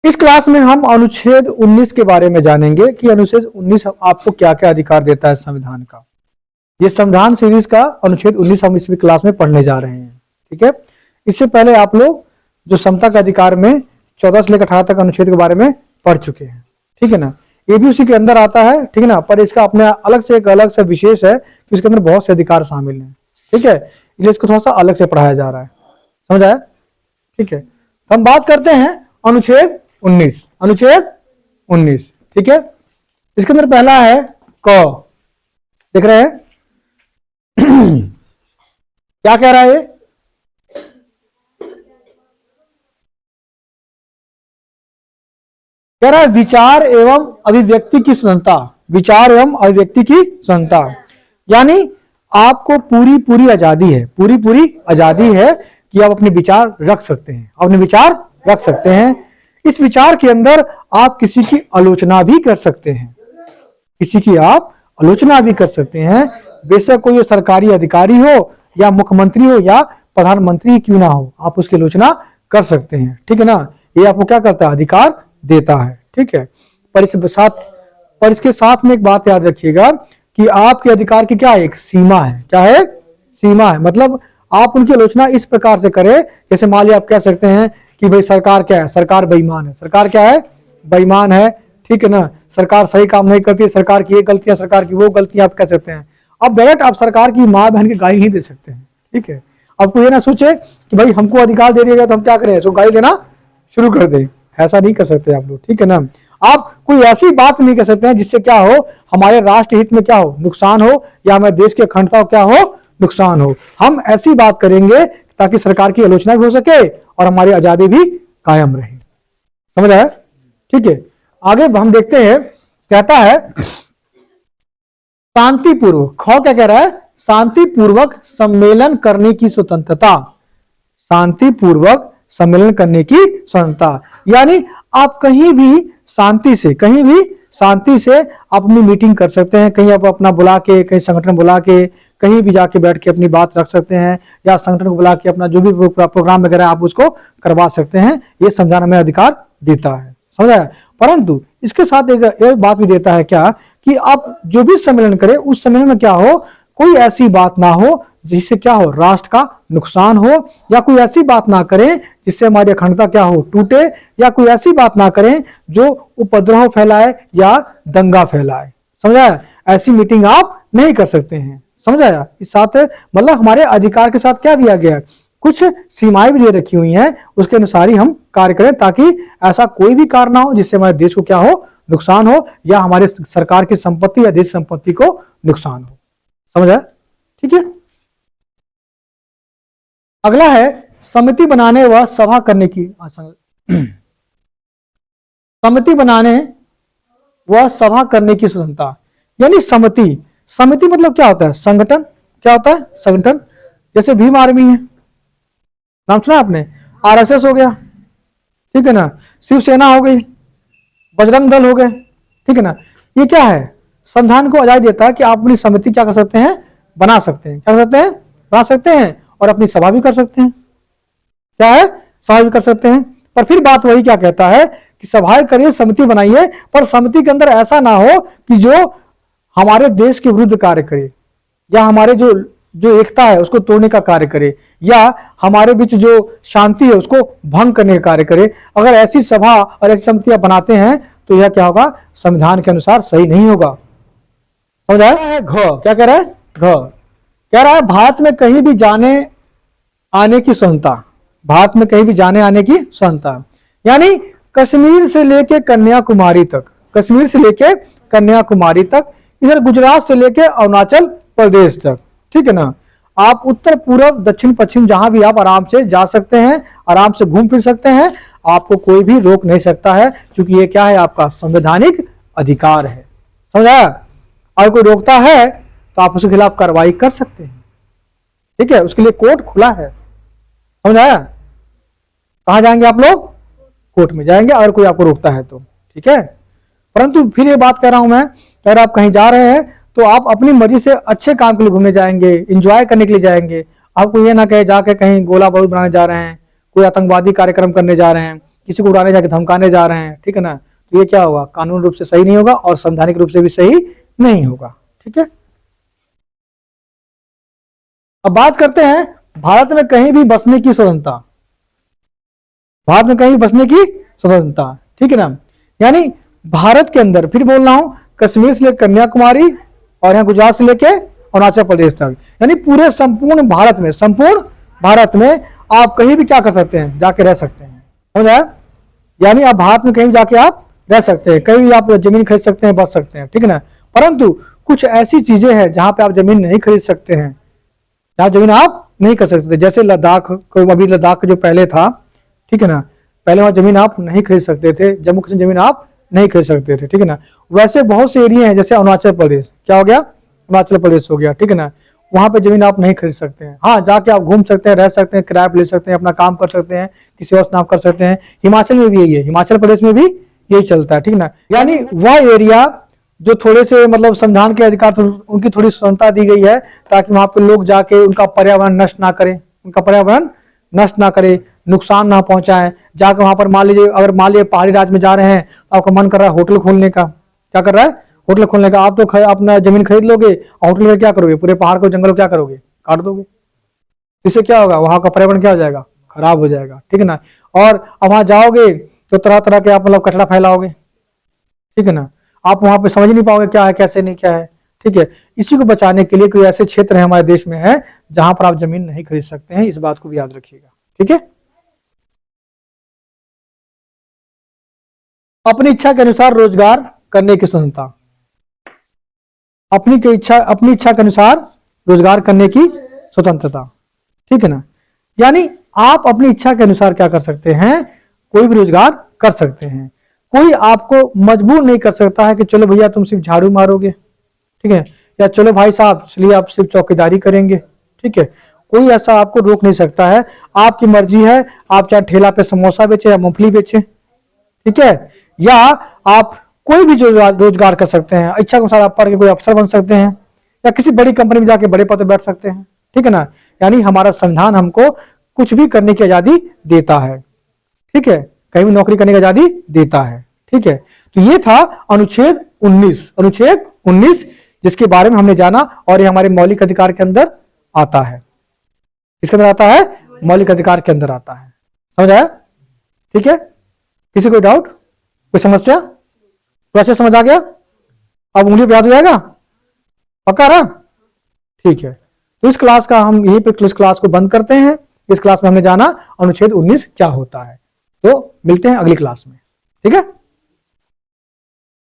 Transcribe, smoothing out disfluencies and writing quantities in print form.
इस क्लास में हम अनुच्छेद 19 के बारे में जानेंगे कि अनुच्छेद 19 आपको क्या क्या अधिकार देता है संविधान का। ये संविधान सीरीज का अनुच्छेद 19 हम इस क्लास में पढ़ने जा रहे हैं। ठीक है, इससे पहले आप लोग जो समता का अधिकार में 14 से लेकर 18 तक अनुच्छेद के बारे में पढ़ चुके हैं। ठीक है ना, ये भी उसी के अंदर आता है। ठीक है ना, पर इसका अपने अलग से एक अलग से विशेष है कि इसके अंदर बहुत से अधिकार शामिल हैं। ठीक है, इसलिए इसको थोड़ा सा अलग से पढ़ाया जा रहा है। समझ आया? ठीक है, हम बात करते हैं अनुच्छेद 19। अनुच्छेद 19, ठीक है, इसके अंदर पहला है क। देख रहे हैं क्या कह रहा है ये? कह रहा है विचार एवं अभिव्यक्ति की स्वतंत्रता। विचार एवं अभिव्यक्ति की स्वतंत्रता यानी आपको पूरी आजादी है, पूरी आजादी है कि आप अपने विचार रख सकते हैं, अपने विचार रख सकते हैं। इस विचार के अंदर आप किसी की आलोचना भी कर सकते हैं, किसी की आप आलोचना भी कर सकते हैं, बेशक कोई सरकारी अधिकारी हो या मुख्यमंत्री हो या प्रधानमंत्री क्यों ना हो, आप उसकी आलोचना कर सकते हैं। ठीक है ना, ये आपको क्या करता है? अधिकार देता है। ठीक है, पर इसके साथ में एक बात याद रखिएगा कि आपके अधिकार की क्या है? एक सीमा है। क्या है? सीमा है। मतलब आप उनकी आलोचना इस प्रकार से करें, जैसे मान लिया आप कह सकते हैं कि भाई सरकार क्या है? सरकार बेईमान है। सरकार क्या है? बेईमान है। ठीक है ना, सरकार सही काम नहीं करती, सरकार की ये गलतियां, सरकार की वो गलतियां, आप कह सकते हैं। अब डायरेक्ट आप सरकार की माँ बहन की गाली नहीं दे सकते हैं। ठीक है, आपको ये ना सोचे कि भाई हमको अधिकार दे दिया गया तो हम क्या करें, इसको गाली देना शुरू कर दें, ऐसा नहीं कर सकते आप लोग। ठीक है ना, आप कोई ऐसी बात नहीं कर सकते हैं जिससे क्या हो, हमारे राष्ट्र हित में क्या हो, नुकसान हो, या हमारे देश की अखंडता क्या हो, नुकसान हो। हम ऐसी बात करेंगे ताकि सरकार की आलोचना भी हो सके और हमारी आजादी भी कायम रहे। समझ आया? ठीक है, आगे हम देखते हैं। कहता है शांतिपूर्वक, ख क्या कह रहा है? शांतिपूर्वक सम्मेलन करने की स्वतंत्रता। शांतिपूर्वक सम्मेलन करने की स्वतंत्रता यानी आप कहीं भी शांति से अपनी मीटिंग कर सकते हैं, कहीं आप अपना बुला के, कहीं संगठन बुला के, कहीं भी जाके बैठ के अपनी बात रख सकते हैं, या संगठन को बुला के अपना जो भी प्रोग्राम वगैरह आप उसको करवा सकते हैं। ये संविधान हमें अधिकार देता है। समझा? परंतु इसके साथ एक बात भी देता है क्या, कि आप जो भी सम्मेलन करें उस सम्मेलन में क्या हो, कोई ऐसी बात ना हो जिससे क्या हो, राष्ट्र का नुकसान हो, या कोई ऐसी बात ना करें जिससे हमारी अखंडता क्या हो, टूटे, या कोई ऐसी बात ना करें जो उपद्रव फैलाए या दंगा फैलाए। समझाया? ऐसी मीटिंग आप नहीं कर सकते हैं। समझाया? इस साथ मतलब हमारे अधिकार के साथ क्या दिया गया है, कुछ सीमाएं भी दे रखी हुई हैं, उसके अनुसार ही हम कार्य करें, ताकि ऐसा कोई भी कार्य ना हो जिससे हमारे देश को क्या हो, नुकसान हो, या हमारे सरकार की संपत्ति या देश संपत्ति को नुकसान हो। समझ आया? ठीक है, अगला है समिति बनाने व सभा करने की समिति बनाने व सभा करने की स्वतंत्रता। यानी समिति मतलब क्या होता है? संगठन। क्या होता है? संगठन। जैसे भीम आर्मी है, नाम सुना आपने? आरएसएस हो गया, ठीक है ना, शिवसेना हो गई, बजरंग दल हो गए। ठीक है ना, ये क्या है? संविधान को आजादी देता है कि आप अपनी समिति क्या कर सकते हैं? बना सकते हैं। क्या कर सकते हैं? बना सकते हैं, और अपनी सभा भी कर सकते हैं। क्या है? सभा भी कर सकते हैं। पर फिर बात वही क्या कहता है कि सभाएं करिए, समिति बनाइए, पर समिति के अंदर ऐसा ना हो कि जो हमारे देश के विरुद्ध कार्य करे, या हमारे जो एकता है उसको तोड़ने का कार्य करे, या हमारे बीच जो शांति है उसको भंग करने का कार्य करे। अगर ऐसी सभा और ऐसी समितियां बनाते हैं तो यह क्या होगा? संविधान के अनुसार सही नहीं होगा। समझ आया? घ क्या कह रहा है? घ कह रहा है भारत में कहीं भी जाने आने की स्वतंत्रता। भारत में कहीं भी जाने आने की स्वतंत्रता यानी कश्मीर से लेके कन्याकुमारी तक, कश्मीर से लेके कन्याकुमारी तक, इधर गुजरात से लेके अरुणाचल प्रदेश तक। ठीक है ना, आप उत्तर पूर्व दक्षिण पश्चिम जहां भी आप आराम से जा सकते हैं, आराम से घूम फिर सकते हैं, आपको कोई भी रोक नहीं सकता है, क्योंकि ये क्या है? आपका संवैधानिक अधिकार है। समझा? अगर कोई रोकता है तो आप उसके खिलाफ कार्रवाई कर सकते हैं। ठीक है, उसके लिए कोर्ट खुला है। समझ आया? कहां जाएंगे आप लोग? कोर्ट में जाएंगे अगर कोई आपको रोकता है तो। ठीक है, परंतु फिर ये बात कर रहा हूं मैं, अगर आप कहीं जा रहे हैं तो आप अपनी मर्जी से अच्छे काम के लिए घूमने जाएंगे, इंजॉय करने के लिए जाएंगे। आपको ये ना कहे जाके कहीं गोला बारूद बनाने जा रहे हैं, कोई आतंकवादी कार्यक्रम करने जा रहे हैं, किसी को उड़ाने जाके धमकाने जा रहे हैं, ठीक है ना, तो ये क्या होगा, कानून रूप से सही नहीं होगा और संवैधानिक रूप से भी सही नहीं होगा। ठीक है, अब बात करते हैं भारत में कहीं भी बसने की स्वतंत्रता। भारत में कहीं भी बसने की स्वतंत्रता, ठीक है ना, यानी भारत के अंदर, फिर बोल रहा हूं, कश्मीर से लेकर कन्याकुमारी और यहाँ गुजरात से लेके अरुणाचल प्रदेश तक, यानी पूरे संपूर्ण भारत में आप कहीं भी क्या कर सकते हैं, जाके रह सकते हैं, समझ आया? यानी आप भारत में कहीं जाके आप रह सकते हैं, कहीं भी आप जमीन खरीद सकते हैं, बच सकते हैं, ठीक है ना। परंतु कुछ ऐसी चीजें हैं जहां पे आप जमीन नहीं खरीद सकते हैं, जहां जमीन आप नहीं कर सकते, जैसे लद्दाख को, अभी लद्दाख जो पहले था, ठीक है ना, पहले वहां जमीन आप नहीं खरीद सकते थे, जम्मू कश्मीर जमीन आप नहीं खरीद सकते थे, ठीक है ना। वैसे बहुत से एरिया हैं, जैसे अरुणाचल प्रदेश, क्या हो गया, अरुणाचल प्रदेश हो गया, ठीक है ना, वहां पे जमीन आप नहीं खरीद सकते हैं। हाँ, जाके आप घूम सकते हैं, रह सकते हैं, किराया ले सकते हैं, अपना काम कर सकते हैं, किसी और नाम कर सकते हैं। हिमाचल में भी यही है, हिमाचल प्रदेश में भी यही चलता है, ठीक है ना। यानी वह एरिया जो थोड़े से मतलब संविधान के अधिकार, उनकी थोड़ी स्वतंत्रता दी गई है, ताकि वहां पे लोग जाके उनका पर्यावरण नष्ट ना करें, उनका पर्यावरण नष्ट ना करे, नुकसान ना पहुंचाए। जाकर वहां पर मान लीजिए, अगर मान लीजिए पहाड़ी राज्य में जा रहे हैं तो आपका मन कर रहा है होटल खोलने का, क्या कर रहा है, होटल खोलने का, आप तो अपना जमीन खरीद लोगे, होटल में क्या करोगे, पूरे पहाड़ को, जंगल को क्या करोगे, काट दोगे। इससे क्या होगा, वहां का पर्यावरण क्या हो जाएगा, खराब हो जाएगा, ठीक है ना। और अब वहां जाओगे तो तरह तरह के आप मतलब कचरा फैलाओगे, ठीक है ना, आप वहां पे समझ नहीं पाओगे क्या है कैसे नहीं क्या है, ठीक है। इसी को बचाने के लिए कोई ऐसे क्षेत्र है हमारे देश में है जहां पर आप जमीन नहीं खरीद सकते हैं, इस बात को भी याद रखिएगा, ठीक है। अपनी इच्छा के अनुसार रोजगार करने की स्वतंत्रता, अपनी इच्छा के अनुसार रोजगार करने की स्वतंत्रता, ठीक है ना। यानी आप अपनी इच्छा के अनुसार क्या कर सकते हैं, कोई भी रोजगार कर सकते हैं। कोई आपको मजबूर नहीं कर सकता है कि चलो भैया तुम सिर्फ झाड़ू मारोगे, ठीक है, या चलो भाई साहब चलिए आप सिर्फ चौकीदारी करेंगे, ठीक है। कोई ऐसा आपको रोक नहीं सकता है, आपकी मर्जी है, आप चाहे ठेला पे समोसा बेचे या मूंगफली बेचे, ठीक है, या आप कोई भी रोजगार कर सकते हैं। इच्छा के अनुसार आप पढ़ के कोई अफसर बन सकते हैं, या किसी बड़ी कंपनी में जाके बड़े पद पर बैठ सकते हैं, ठीक है ना। यानी हमारा संविधान हमको कुछ भी करने की आजादी देता है, ठीक है, कहीं भी नौकरी करने की आजादी देता है, ठीक है। तो ये था अनुच्छेद 19 जिसके बारे में हमने जाना, और ये हमारे मौलिक अधिकार के अंदर आता है, इसके अंदर आता है, मौलिक अधिकार के अंदर आता है, समझ आया, ठीक है। किसी को डाउट, कोई समस्या, तो अच्छे समझ आ गया, अब उंगली पे याद हो जाएगा, पक्का रहा, ठीक है। तो इस क्लास का हम यहीं पे इस क्लास को बंद करते हैं। इस क्लास में हमने जाना अनुच्छेद 19 क्या होता है, तो मिलते हैं अगली क्लास में, ठीक है।